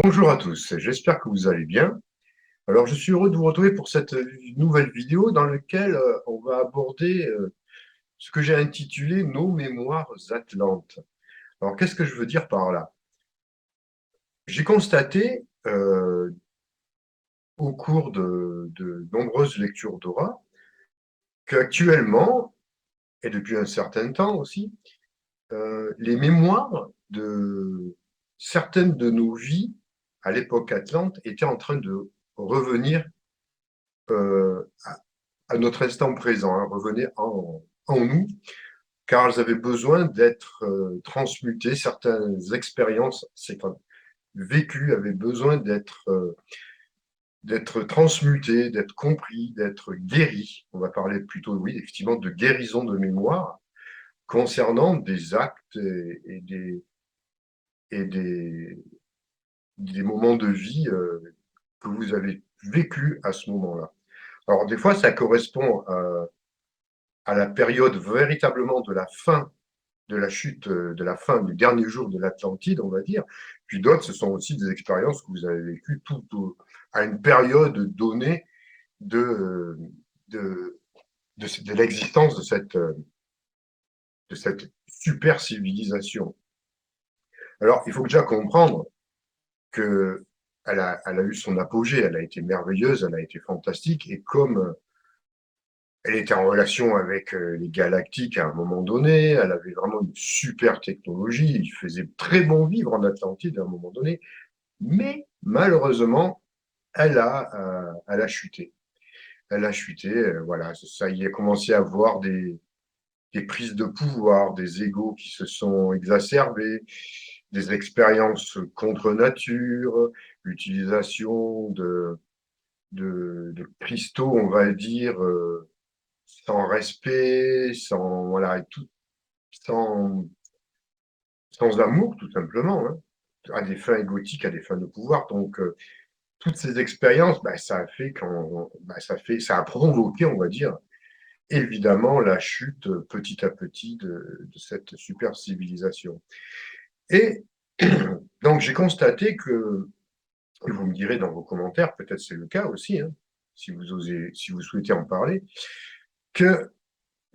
Bonjour à tous, j'espère que vous allez bien. Alors, je suis heureux de vous retrouver pour cette nouvelle vidéo dans laquelle on va aborder ce que j'ai intitulé Nos mémoires atlantes. Alors, qu'est-ce que je veux dire par là? J'ai constaté au cours de nombreuses lectures d'aura qu'actuellement, et depuis un certain temps aussi, les mémoires de certaines de nos vies à l'époque atlante étaient en train de revenir à notre instant présent, hein, revenaient en nous, car elles avaient besoin d'être transmutées, certaines expériences vécues avaient besoin d'être transmutées, d'être compris, d'être guéries. On va parler plutôt, oui, effectivement, de guérison de mémoire concernant des actes et des moments de vie que vous avez vécus à ce moment-là. Alors, des fois, ça correspond à la période véritablement de la fin de la chute, de la fin du dernier jour de l'Atlantide, on va dire. Puis d'autres, ce sont aussi des expériences que vous avez vécues à une période donnée de, de, de l'existence de cette super civilisation. Alors, il faut déjà comprendre que elle a eu son apogée, elle a été merveilleuse, elle a été fantastique, et comme elle était en relation avec les galactiques à un moment donné, elle avait vraiment une super technologie, il faisait très bon vivre en Atlantide à un moment donné, mais malheureusement, elle a chuté. Elle a chuté, voilà, ça y est, commencé à avoir des prises de pouvoir, des égos qui se sont exacerbés, des expériences contre nature, l'utilisation de cristaux, on va dire, sans respect, sans, voilà, tout, sans, sans amour, tout simplement, hein, à des fins égotiques, à des fins de pouvoir. Donc, toutes ces expériences, bah, ça a fait bah, ça a provoqué, on va dire, évidemment, la chute petit à petit de cette super civilisation. Et donc, j'ai constaté que, et vous me direz dans vos commentaires, peut-être c'est le cas aussi, hein, si vous osez, si vous souhaitez en parler, que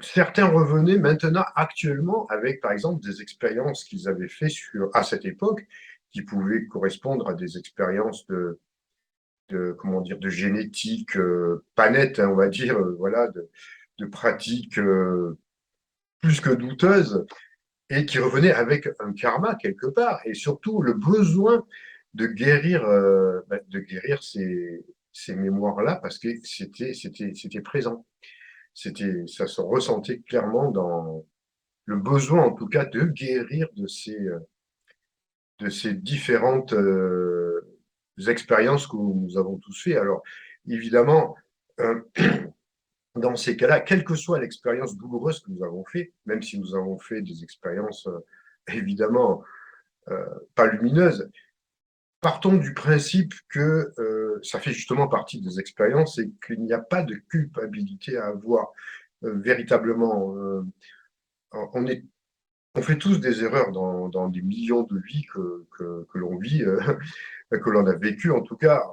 certains revenaient maintenant, actuellement, avec, par exemple, des expériences qu'ils avaient fait à cette époque, qui pouvaient correspondre à des expériences comment dire, de génétique pas nette, hein, on va dire, voilà, de pratiques plus que douteuses, et qui revenaient avec un karma quelque part, et surtout le besoin de guérir ces mémoires-là, parce que c'était présent. Ça se ressentait clairement dans le besoin, en tout cas, de guérir de ces différentes expériences que nous avons tous fait. Alors, évidemment, euh, dans ces cas-là, quelle que soit l'expérience douloureuse que nous avons fait, même si nous avons fait des expériences évidemment euh, pas lumineuses, partons du principe que ça fait justement partie des expériences et qu'il n'y a pas de culpabilité à avoir véritablement. On est On fait tous des erreurs dans des millions de vies que l'on vit, que l'on a vécues. En tout cas,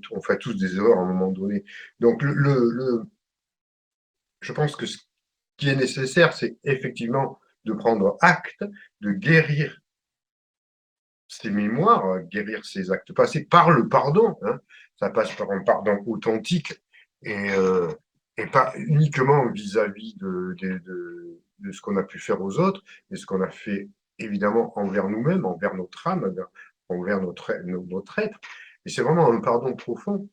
on fait tous des erreurs à un moment donné. Donc, je pense que ce qui est nécessaire, c'est effectivement de prendre acte, de guérir ses mémoires, guérir ses actes passés par le pardon, hein. Ça passe par un pardon authentique et, euh, et pas uniquement vis-à-vis de ce qu'on a pu faire aux autres, mais ce qu'on a fait évidemment envers nous-mêmes, envers notre âme, envers notre être. Et c'est vraiment un pardon profond.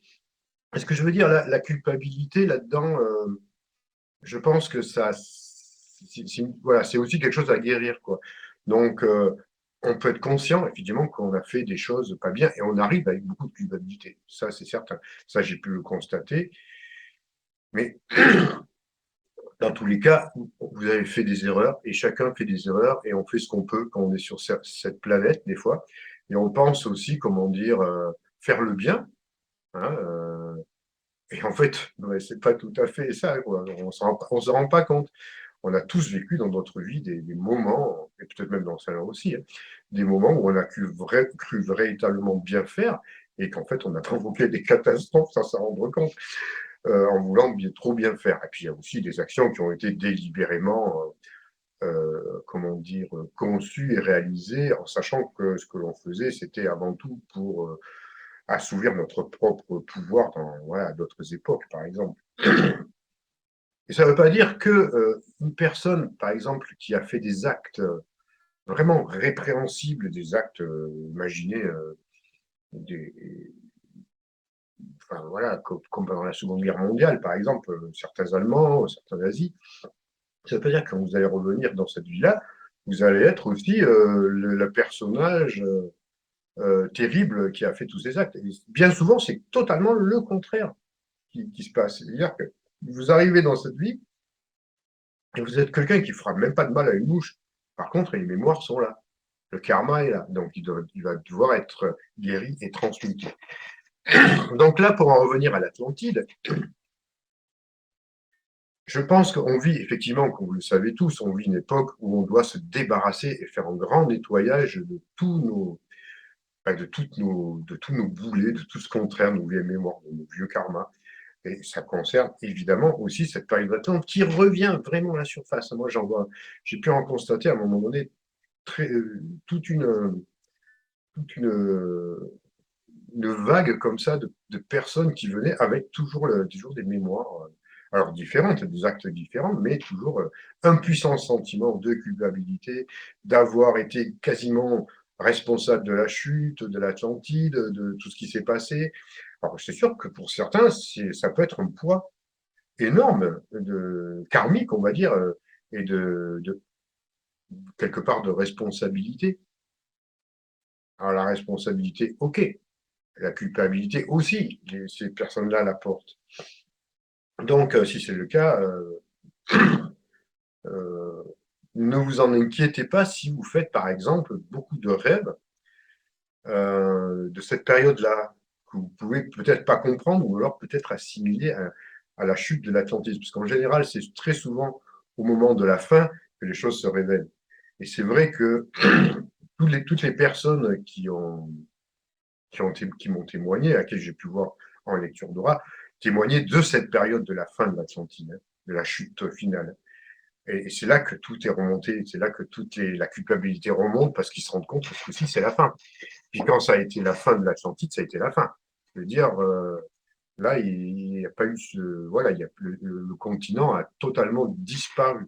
Et ce que je veux dire, la culpabilité là-dedans, je pense que voilà, c'est aussi quelque chose à guérir, quoi. Donc, on peut être conscient, effectivement, qu'on a fait des choses pas bien et on arrive avec beaucoup de culpabilité. Ça, c'est certain. Ça, j'ai pu le constater. Mais dans tous les cas, vous avez fait des erreurs et chacun fait des erreurs et on fait ce qu'on peut quand on est sur cette planète, des fois. Et on pense aussi, comment dire, faire le bien, hein, et en fait, ouais, c'est pas tout à fait ça, quoi. On s'en rend pas compte. on a tous vécu dans notre vie des moments, et peut-être même dans celle-là aussi, hein, des moments où on a cru véritablement bien faire et qu'en fait, on a provoqué des catastrophes sans s'en rendre compte, en voulant trop bien faire. Et puis, il y a aussi des actions qui ont été délibérément, comment dire, conçues et réalisées en sachant que ce que l'on faisait, c'était avant tout pour assouvir notre propre pouvoir dans voilà, d'autres époques, par exemple. Et ça ne veut pas dire que une personne, par exemple, qui a fait des actes vraiment répréhensibles, des actes, imaginez, des, enfin, voilà, comme pendant la Seconde Guerre mondiale, par exemple, certains Allemands, certains nazis, ça ne veut pas dire que quand vous allez revenir dans cette vie-là, vous allez être aussi le personnage terrible qui a fait tous ces actes. Et bien souvent, c'est totalement le contraire qui se passe. C'est-à-dire que vous arrivez dans cette vie et vous êtes quelqu'un qui ne fera même pas de mal à une mouche. Par contre, les mémoires sont là. Le karma est là. Donc, il va devoir être guéri et transmuté. Donc là, pour en revenir à l'Atlantide, je pense qu'on vit effectivement, comme vous le savez tous, on vit une époque où on doit se débarrasser et faire un grand nettoyage de tous nos, de tous nos boulets, de tout ce contraire, nos vieilles mémoires, de nos vieux karmas. Et ça concerne évidemment aussi cette période d'attente qui revient vraiment à la surface. Moi, j'ai pu en constater à un moment donné très, toute une vague comme ça de personnes qui venaient avec toujours des mémoires, alors différentes, des actes différents, mais toujours un puissant sentiment de culpabilité, d'avoir été quasiment responsable de la chute, de l'Atlantide, de tout ce qui s'est passé. Alors c'est sûr que pour certains, ça peut être un poids énorme de karmique, on va dire, et de quelque part de responsabilité. Alors la responsabilité, ok, la culpabilité aussi, ces personnes-là la portent. Donc, si c'est le cas, euh, ne vous en inquiétez pas si vous faites, par exemple, beaucoup de rêves de cette période-là, que vous pouvez peut-être pas comprendre ou alors peut-être assimiler à la chute de l'Atlantisme. Parce qu'en général, c'est très souvent au moment de la fin que les choses se révèlent. Et c'est vrai que toutes les personnes qui m'ont témoigné, à qui j'ai pu voir en lecture d'aura, témoigner de cette période de la fin de l'Atlantide, hein, de la chute finale. Et c'est là que tout est remonté, c'est là que la culpabilité remonte parce qu'ils se rendent compte que ceci, c'est la fin. Puis quand ça a été la fin de l'Atlantide, ça a été la fin. Je veux dire, là, il n'y a pas eu voilà, le continent a totalement disparu.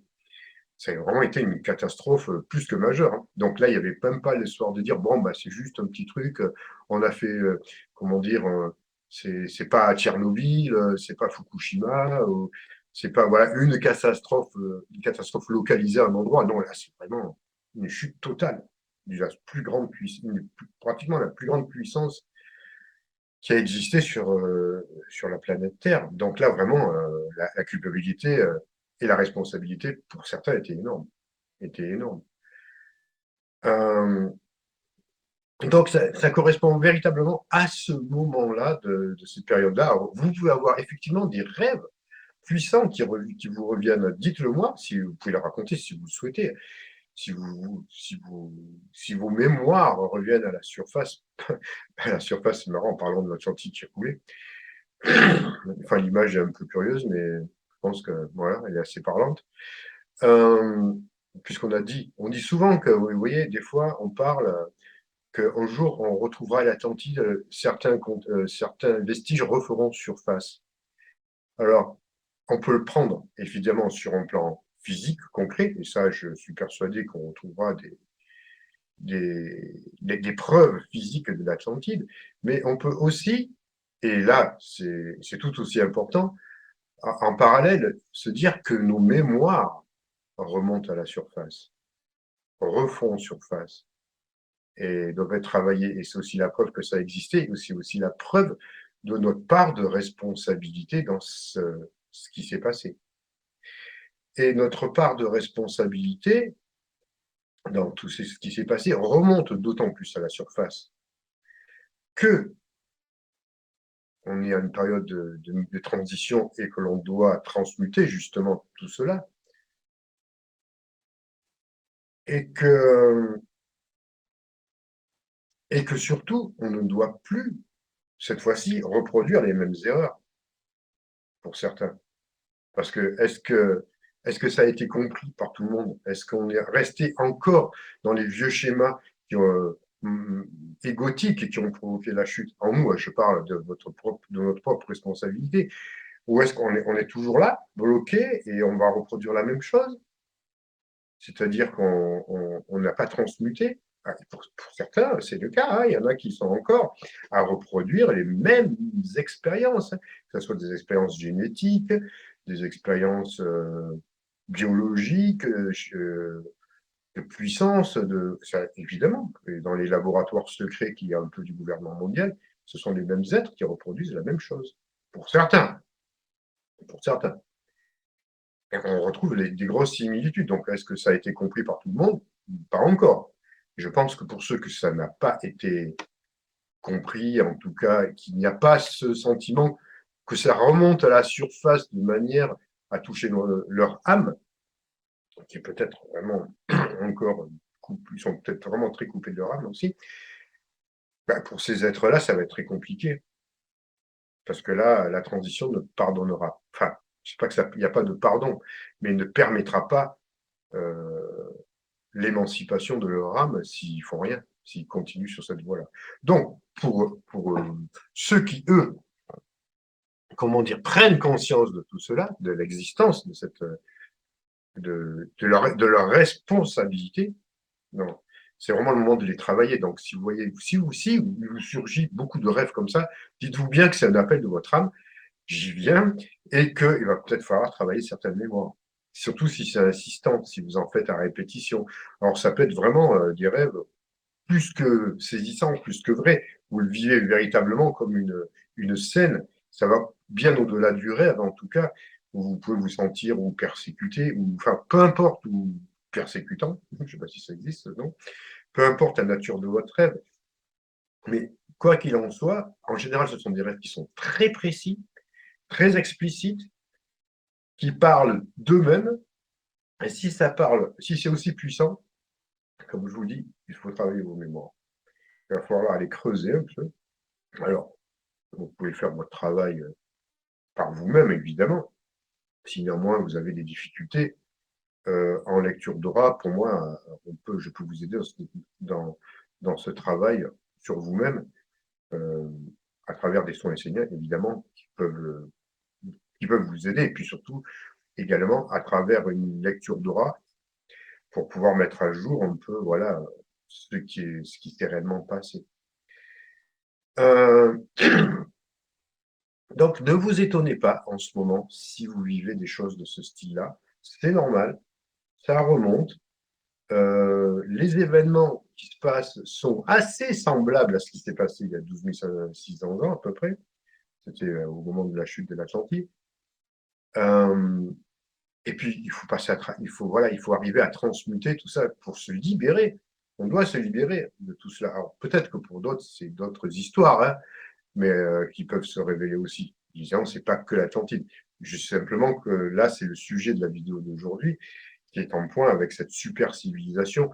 Ça a vraiment été une catastrophe plus que majeure, hein. Donc là, il n'y avait même pas l'espoir de dire, bon, bah, c'est juste un petit truc, on a fait, comment dire, c'est pas Tchernobyl, c'est pas Fukushima, c'est pas voilà, une catastrophe localisée à un endroit. Non, là, c'est vraiment une chute totale de la plus grande puissance, pratiquement la plus grande puissance qui a existé sur la planète Terre. Donc là, vraiment, la culpabilité et la responsabilité, pour certains, était énorme. Était énorme. Euh, donc, ça correspond véritablement à ce moment-là, de cette période-là. Alors, vous pouvez avoir effectivement des rêves puissants qui vous reviennent. Dites-le moi, si vous pouvez le raconter si vous le souhaitez. Si vos mémoires reviennent à la surface, à la surface, c'est marrant en parlant de l'Atlantique qui a coulé. Enfin, l'image est un peu curieuse, mais je pense que voilà, elle est assez parlante. Euh, Puisqu'on on dit souvent que, vous voyez, des fois, on parle qu'un jour, on retrouvera l'Atlantide, certains vestiges referont surface. Alors, on peut le prendre, évidemment, sur un plan physique, concret, et ça, je suis persuadé qu'on retrouvera des preuves physiques de l'Atlantide, mais on peut aussi, et là, c'est tout aussi important, en parallèle, se dire que nos mémoires remontent à la surface, refont surface et doivent être travaillées. Et c'est aussi la preuve que ça existait, et aussi la preuve de notre part de responsabilité dans ce qui s'est passé. Et notre part de responsabilité dans tout ce qui s'est passé remonte d'autant plus à la surface que on est à une période de transition et que l'on doit transmuter justement tout cela. et que, et que surtout, on ne doit plus, cette fois-ci, reproduire les mêmes erreurs pour certains. Parce que est-ce que ça a été compris par tout le monde? Est-ce qu'on est resté encore dans les vieux schémas qui ont, égotiques et qui ont provoqué la chute? En nous, je parle de notre propre responsabilité. Ou est-ce qu'on est, on est toujours là, bloqué, et on va reproduire la même chose? C'est-à-dire qu'on n'a pas transmuté. Pour certains, c'est le cas, hein. Il y en a qui sont encore à reproduire les mêmes expériences, hein, que ce soit des expériences génétiques, des expériences biologiques, de puissance, évidemment. Et dans les laboratoires secrets qu'il y a un peu du gouvernement mondial, ce sont les mêmes êtres qui reproduisent la même chose. Pour certains. Pour certains. On retrouve des grosses similitudes. Donc, est-ce que ça a été compris par tout le monde? Pas encore. Je pense que pour ceux que ça n'a pas été compris, en tout cas, qu'il n'y a pas ce sentiment que ça remonte à la surface de manière à toucher leur âme, qui est peut-être vraiment encore, ils sont peut-être vraiment très coupés de leur âme aussi, bah, pour ces êtres-là, ça va être très compliqué. Parce que là, la transition ne pardonnera. Enfin, je ne sais pas qu'il n'y a pas de pardon, mais ne permettra pas l'émancipation de leur âme s'ils font rien, s'ils continuent sur cette voie-là. Donc, pour ceux qui, eux, comment dire, prennent conscience de tout cela, de l'existence de cette, de leur responsabilité, non, c'est vraiment le moment de les travailler. Donc, si vous voyez, si vous surgit beaucoup de rêves comme ça, dites-vous bien que c'est un appel de votre âme, j'y viens, et qu'il va peut-être falloir travailler certaines mémoires. Surtout si c'est insistant, si vous en faites à répétition. Alors, ça peut être vraiment des rêves plus que saisissants, plus que vrais. Vous le vivez véritablement comme une scène. Ça va bien au-delà du rêve, en tout cas, où vous pouvez vous sentir ou persécuté, ou enfin, peu importe, ou persécutant, je ne sais pas si ça existe, non, peu importe la nature de votre rêve. Mais quoi qu'il en soit, en général, ce sont des rêves qui sont très précis, très explicites, qui parlent d'eux-mêmes. Et si ça parle, si c'est aussi puissant, comme je vous dis, il faut travailler vos mémoires. Il va falloir aller creuser un peu. Alors, vous pouvez faire votre travail par vous-même, évidemment. Si néanmoins vous avez des difficultés en lecture d'aura, pour moi, je peux vous aider dans, dans ce travail sur vous-même, euh, à travers des soins enseignants, évidemment, qui peuvent vous aider. Et puis surtout, également, à travers une lecture d'aura, pour pouvoir mettre à jour un peu, voilà, ce qui s'est réellement passé. Euh, Donc, ne vous étonnez pas en ce moment si vous vivez des choses de ce style-là. C'est normal, ça remonte. Les événements qui se passent sont assez semblables à ce qui s'est passé il y a 12 600 ans à peu près. C'était au moment de la chute de l'Atlantide. Euh, et puis, il faut passer voilà, il faut arriver à transmuter tout ça pour se libérer. On doit se libérer de tout cela. Alors, peut-être que pour d'autres, c'est d'autres histoires, hein, mais qui peuvent se révéler aussi. Disons, c'est pas que l'Atlantide. Juste simplement que là, c'est le sujet de la vidéo d'aujourd'hui, qui est en point avec cette super civilisation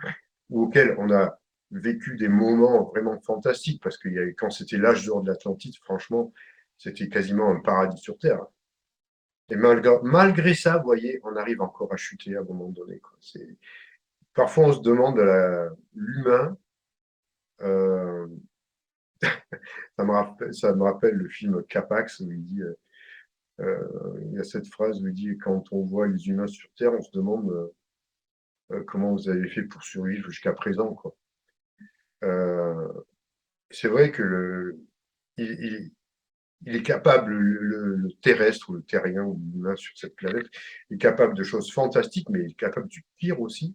auquel on a vécu des moments vraiment fantastiques, parce que quand c'était l'âge d'or de l'Atlantide, franchement, c'était quasiment un paradis sur Terre. Et malgré ça, vous voyez, on arrive encore à chuter à un moment donné, quoi. Parfois, on se demande, l'humain, euh, ça me rappelle le film Capax, où il dit, il y a cette phrase où il dit, quand on voit les humains sur Terre, on se demande comment vous avez fait pour survivre jusqu'à présent, quoi. Euh, c'est vrai que il, il est capable, le terrestre ou le terrien ou l'humain sur cette planète, est capable de choses fantastiques, mais il est capable du pire aussi.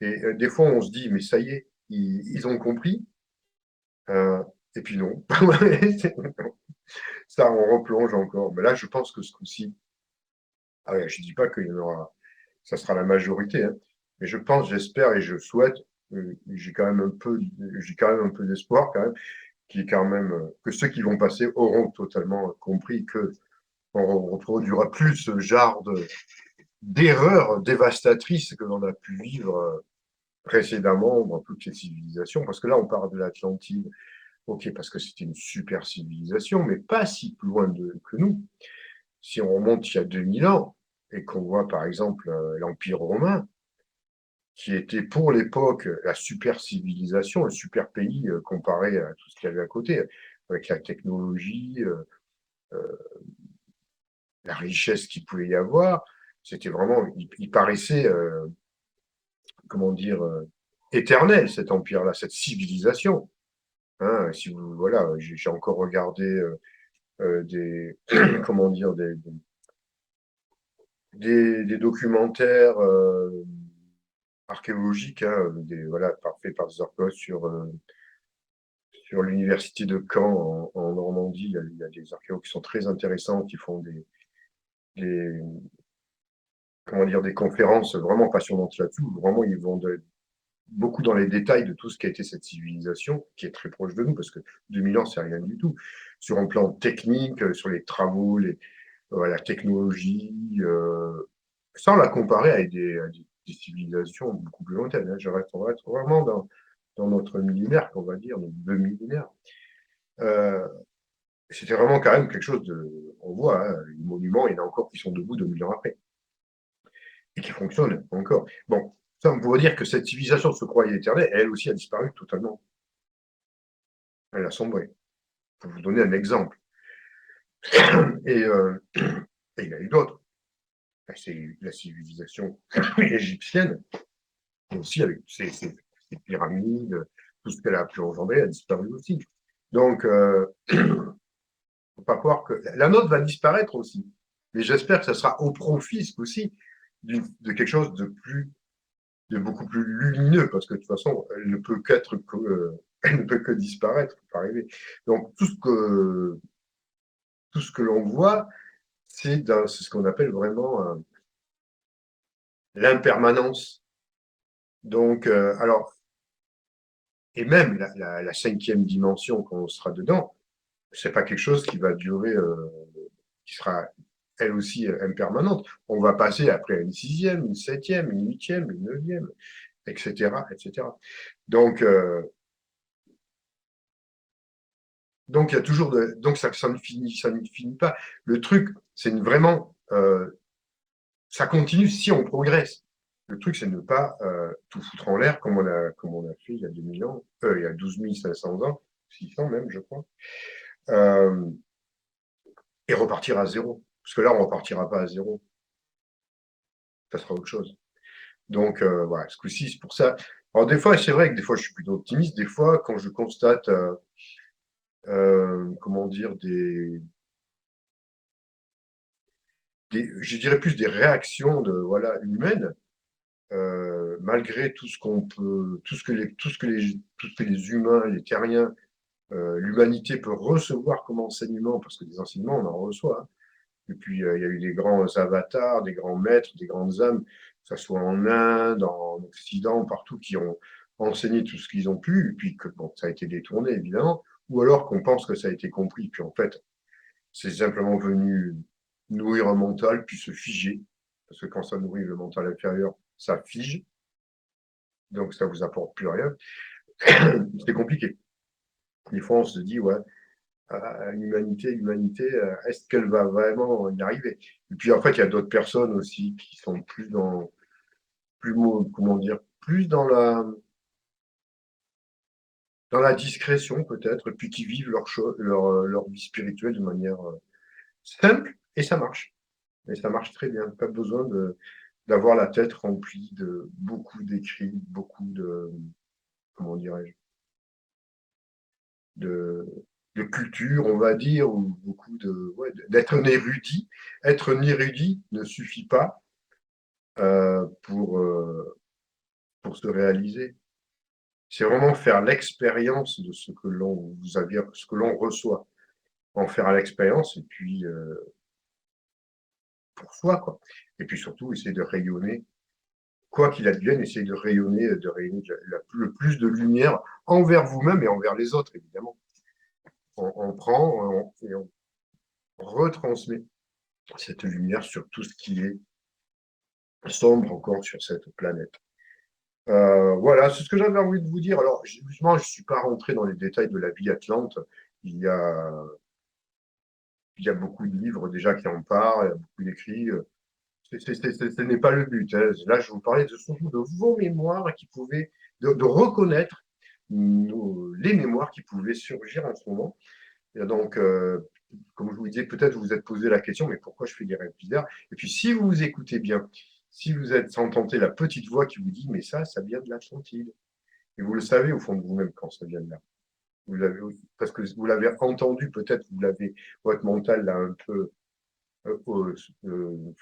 Et des fois, on se dit, mais ça y est, ils ont compris. Euh, et puis non. Ça, on replonge encore. Mais là, je pense que ce coup-ci, ah ouais, je ne dis pas qu'il y en aura, ça sera la majorité, hein, mais je pense, j'espère et je souhaite, j'ai quand même un peu d'espoir quand même, qui est quand même que ceux qui vont passer auront totalement compris que on ne reproduira plus ce genre d'erreurs dévastatrices que l'on a pu vivre précédemment dans toutes les civilisations, parce que là, on parle de l'Atlantide, ok, parce que c'était une super civilisation, mais pas si plus loin que nous. Si on remonte il y a 2000 ans, et qu'on voit par exemple l'Empire romain, qui était pour l'époque la super civilisation, le super pays comparé à tout ce qu'il y avait à côté, avec la technologie, la richesse qu'il pouvait y avoir. C'était vraiment, il paraissait, comment dire, éternel cet empire-là, cette civilisation. Hein, si vous, voilà, j'ai encore regardé des, comment dire, des documentaires archéologiques, hein, voilà, faits par des archéologues sur l'université de Caen en Normandie. Il y a des archéologues qui sont très intéressants, qui font des, comment dire, des conférences vraiment passionnantes là-dessus. Vraiment, ils vont beaucoup dans les détails de tout ce qui a été cette civilisation, qui est très proche de nous, parce que 2000 ans, c'est rien du tout. Sur un plan technique, sur les travaux, la technologie, sans la comparer à des civilisations beaucoup plus lointaines. Hein. On reste vraiment dans notre millénaire, qu'on va dire, notre deux millénaires. Euh, C'était vraiment quand même quelque chose de. On voit, hein, les monuments, il y en a encore qui sont debout 2000 ans après, et qui fonctionnent encore. Bon, ça, on pourrait dire que cette civilisation se croyait éternelle, elle aussi a disparu totalement. Elle a sombré. Pour vous donner un exemple. Et, et il y en a eu d'autres. C'est la civilisation égyptienne, aussi avec ses pyramides, tout ce qu'elle a pu engendrer a disparu aussi. Donc, faut pas croire que la nôtre va disparaître aussi. Mais j'espère que ça sera au profit aussi de quelque chose de beaucoup plus lumineux, parce que de toute façon, elle ne peut que disparaître, pas arriver. Donc, tout ce que l'on voit, c'est ce qu'on appelle vraiment l'impermanence. Donc, alors, et même la cinquième dimension, quand on sera dedans, c'est pas quelque chose qui va durer, qui sera elle aussi impermanente. On va passer après à une sixième, une septième, une huitième, une neuvième, etc., etc. Donc, donc il y a toujours donc ça ne finit pas. Le truc, c'est vraiment, ça continue si on progresse. Le truc, c'est de ne pas tout foutre en l'air comme on a fait il y a 2000 ans, il y a 12 500 ans, 600 même, je crois, euh, et repartir à zéro. Parce que là, on ne repartira pas à zéro. Ça sera autre chose. Donc, voilà, ce coup-ci, c'est pour ça. Alors, des fois, c'est vrai que des fois, je suis plutôt optimiste. Des fois, quand je constate, comment dire, je dirais plus des réactions voilà, humaines, malgré tout ce qu'on peut, tout ce que les humains, les terriens, l'humanité peut recevoir comme enseignement, parce que des enseignements, on en reçoit. Hein. Et puis, il y a eu des grands avatars, des grands maîtres, des grandes âmes, que ce soit en Inde, en Occident, partout, qui ont enseigné tout ce qu'ils ont pu, et puis que bon, ça a été détourné, évidemment, ou alors qu'on pense que ça a été compris, puis en fait, c'est simplement venu nourrir un mental, puis se figer, parce que quand ça nourrit le mental inférieur, ça fige, donc ça vous apporte plus rien. C'est compliqué. Des fois, on se dit, ouais, l'humanité, est-ce qu'elle va vraiment y arriver? Et puis en fait, il y a d'autres personnes aussi qui sont comment dire, plus dans la discrétion peut-être, et puis qui vivent leur vie spirituelle de manière simple, et ça marche. Et ça marche très bien. Pas besoin d'avoir la tête remplie de beaucoup d'écrits, beaucoup comment dirais-je, de, de culture, on va dire, ou beaucoup d'être un érudit. Être un érudit ne suffit pas euh, pour, euh, pour se réaliser. C'est vraiment faire l'expérience de ce que l'on reçoit, en faire l'expérience et puis pour soi, quoi. Et puis surtout, essayer de rayonner, quoi qu'il advienne, essayer de rayonner le plus de lumière envers vous-même et envers les autres, évidemment. On prend et on retransmet cette lumière sur tout ce qui est sombre encore sur cette planète. Voilà, c'est ce que j'avais envie de vous dire. Alors, justement, je ne suis pas rentré dans les détails de la vie Atlante. Il y a, il y a beaucoup de livres déjà qui en parlent, il y a beaucoup d'écrits. Ce n'est pas le but, hein. Là, je vous parlais surtout de vos mémoires qui pouvaient, de reconnaître les mémoires qui pouvaient surgir en ce moment. Et donc, comme je vous disais, peut-être vous vous êtes posé la question, mais pourquoi je fais des rêves bizarres? Et puis, si vous vous écoutez bien, si vous êtes entendez la petite voix qui vous dit, mais ça vient de l'Atlantide. Et vous le savez au fond de vous-même quand ça vient de là. Vous l'avez, parce que vous l'avez entendu, peut-être vous l'avez, votre mental l'a un peu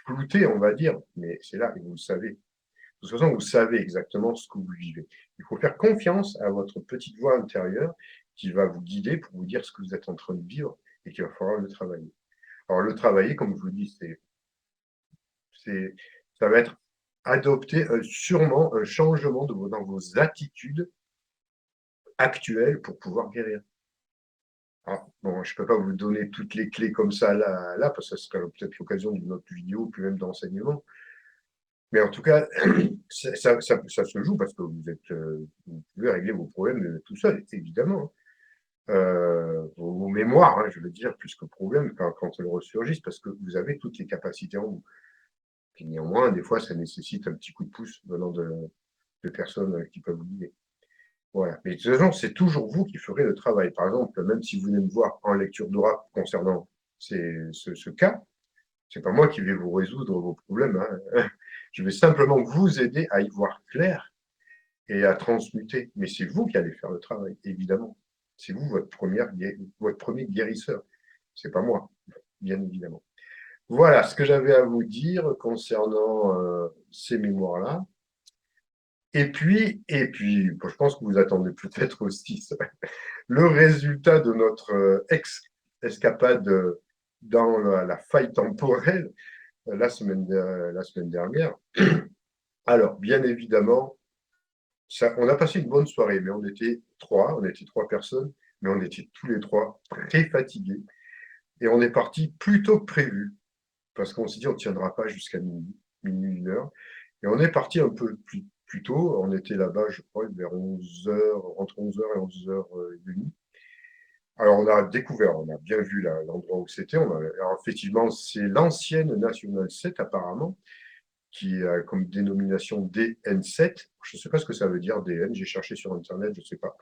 flouté, on va dire, mais c'est là et vous le savez. De toute façon, vous savez exactement ce que vous vivez. Il faut faire confiance à votre petite voix intérieure qui va vous guider pour vous dire ce que vous êtes en train de vivre et qu'il va falloir le travailler. Alors, le travailler, comme je vous dis, c'est, ça va être adopter sûrement un changement dans vos attitudes actuelles pour pouvoir guérir. Alors, bon, je ne peux pas vous donner toutes les clés comme ça là parce que ça serait peut-être l'occasion d'une autre vidéo, puis même d'enseignement. Mais en tout cas, ça se joue parce que vous pouvez régler vos problèmes tout seul, évidemment. Vos mémoires, hein, je veux dire, plus que problème quand elles ressurgissent, parce que vous avez toutes les capacités en vous. Et néanmoins, des fois, ça nécessite un petit coup de pouce venant de personnes qui peuvent vous guider. Voilà. Mais de toute façon, c'est toujours vous qui ferez le travail. Par exemple, même si vous venez me voir en lecture d'aura concernant ce cas, c'est pas moi qui vais vous résoudre vos problèmes, hein. Je vais simplement vous aider à y voir clair et à transmuter. Mais c'est vous qui allez faire le travail, évidemment. C'est vous votre premier guérisseur. C'est pas moi, bien évidemment. Voilà ce que j'avais à vous dire concernant ces mémoires-là. Et puis, je pense que vous attendez peut-être aussi ça, le résultat de notre escapade dans la faille temporelle la semaine dernière. Alors, bien évidemment, on a passé une bonne soirée, mais on était trois personnes, mais on était tous les trois très fatigués. Et on est parti plus tôt que prévu, parce qu'on s'est dit on ne tiendra pas jusqu'à minuit, 1 heure. Et on est parti un peu plus tôt. On était là-bas, je crois, vers 11 heures, entre 11 heures et 11 heures 30. Alors, on a découvert, on a bien vu l'endroit où c'était. Alors, effectivement, c'est l'ancienne National 7, apparemment, qui a comme dénomination DN7. Je ne sais pas ce que ça veut dire, DN. J'ai cherché sur Internet, je ne sais pas.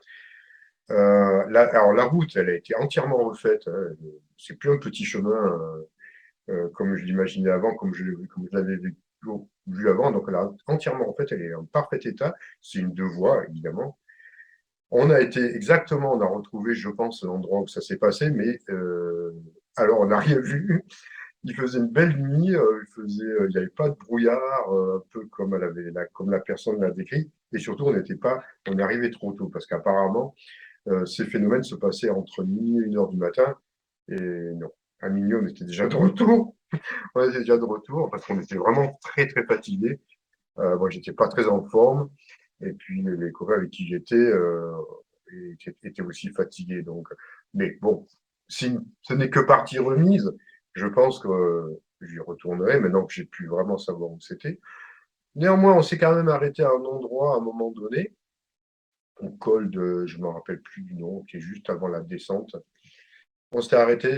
Alors, la route, elle a été entièrement refaite, hein. C'est plus un petit chemin comme je l'imaginais avant, comme je l'avais vu avant. Donc, elle a entièrement, en fait, elle est en parfait état. C'est une deux voies, évidemment. On a été exactement, on a retrouvé, je pense, l'endroit où ça s'est passé, mais alors on n'a rien vu. Il faisait une belle nuit, il n'y avait pas de brouillard, un peu comme comme la personne l'a décrit, et surtout on est arrivé trop tôt, parce qu'apparemment ces phénomènes se passaient entre minuit et 1 heure du matin, et non, à minuit on était déjà de retour, on était déjà de retour parce qu'on était vraiment très très fatigués. Moi j'étais pas très en forme, et puis les copains avec qui j'étais étaient aussi fatigués. Donc, mais bon, si ce n'est que partie remise, je pense que j'y retournerai maintenant que j'ai pu vraiment savoir où c'était. Néanmoins, on s'est quand même arrêté à un endroit à un moment donné, au col de, je ne me rappelle plus du nom, qui est juste avant la descente. On s'est arrêté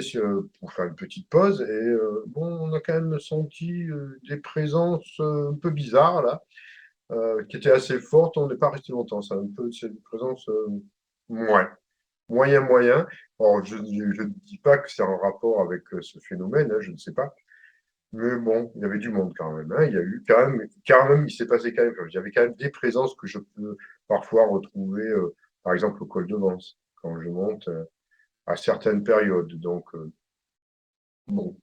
pour faire une petite pause et bon, on a quand même senti des présences un peu bizarres là, qui étaient assez fortes. On n'est pas resté longtemps, ça, un peu cette présence moyen. Alors, je ne dis pas que c'est en rapport avec ce phénomène, hein, je ne sais pas. Mais bon, il y avait du monde quand même, hein. Il y a eu quand même, il s'est passé quand même, il y avait quand même des présences que je peux parfois retrouver, par exemple au col de Vence, quand je monte à certaines périodes. Donc, bon,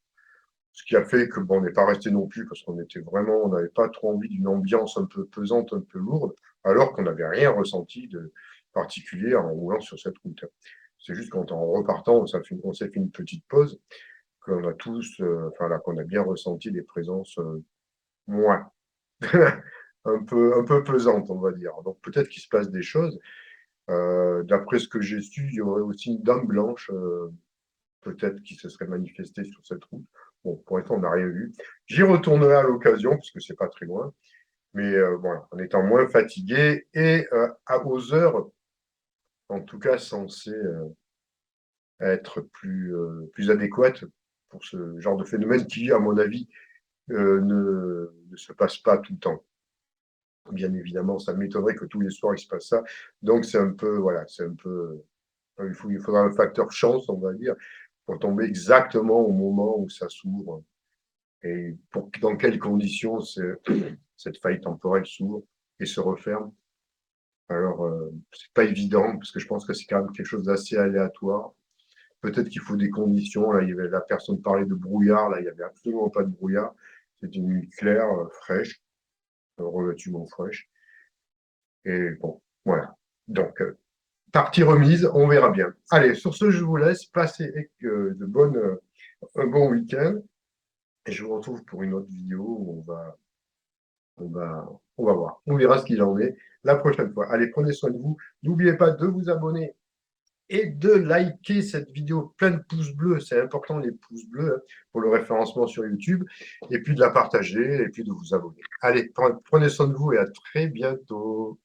ce qui a fait que bon, on n'est pas resté non plus parce on n'avait pas trop envie d'une ambiance un peu pesante, un peu lourde, alors qu'on n'avait rien ressenti de particulier en roulant sur cette route. C'est juste qu'en repartant, on s'est fait une petite pause, qu'on a tous, enfin là, qu'on a bien ressenti des présences moins, un peu pesantes, on va dire. Donc peut-être qu'il se passe des choses. D'après ce que j'ai su, il y aurait aussi une dame blanche peut-être qui se serait manifesté sur cette route. Bon, pour l'instant, on n'a rien vu. J'y retournerai à l'occasion, parce que c'est pas très loin. Mais voilà, en étant moins fatigué et aux heures, en tout cas, censées être plus adéquates pour ce genre de phénomène qui, à mon avis, ne se passe pas tout le temps. Bien évidemment, ça m'étonnerait que tous les soirs il se passe ça. Donc c'est un peu, voilà, c'est un peu, il faudra un facteur chance, on va dire, pour tomber exactement au moment où ça s'ouvre et dans quelles conditions cette faille temporelle s'ouvre et se referme. Alors, c'est pas évident parce que je pense que c'est quand même quelque chose d'assez aléatoire. Peut-être qu'il faut des conditions. Là, la personne parlait de brouillard. Là, il n'y avait absolument pas de brouillard. C'était une nuit claire, fraîche, relativement fraîche. Et bon, voilà. Donc, partie remise, on verra bien. Allez, sur ce, je vous laisse. Passer un bon week-end. Et je vous retrouve pour une autre vidéo où on va, on va voir. On verra ce qu'il en est la prochaine fois. Allez, prenez soin de vous. N'oubliez pas de vous abonner et de liker cette vidéo. Plein de pouces bleus. C'est important, les pouces bleus, hein, pour le référencement sur YouTube. Et puis de la partager et puis de vous abonner. Allez, prenez soin de vous et à très bientôt.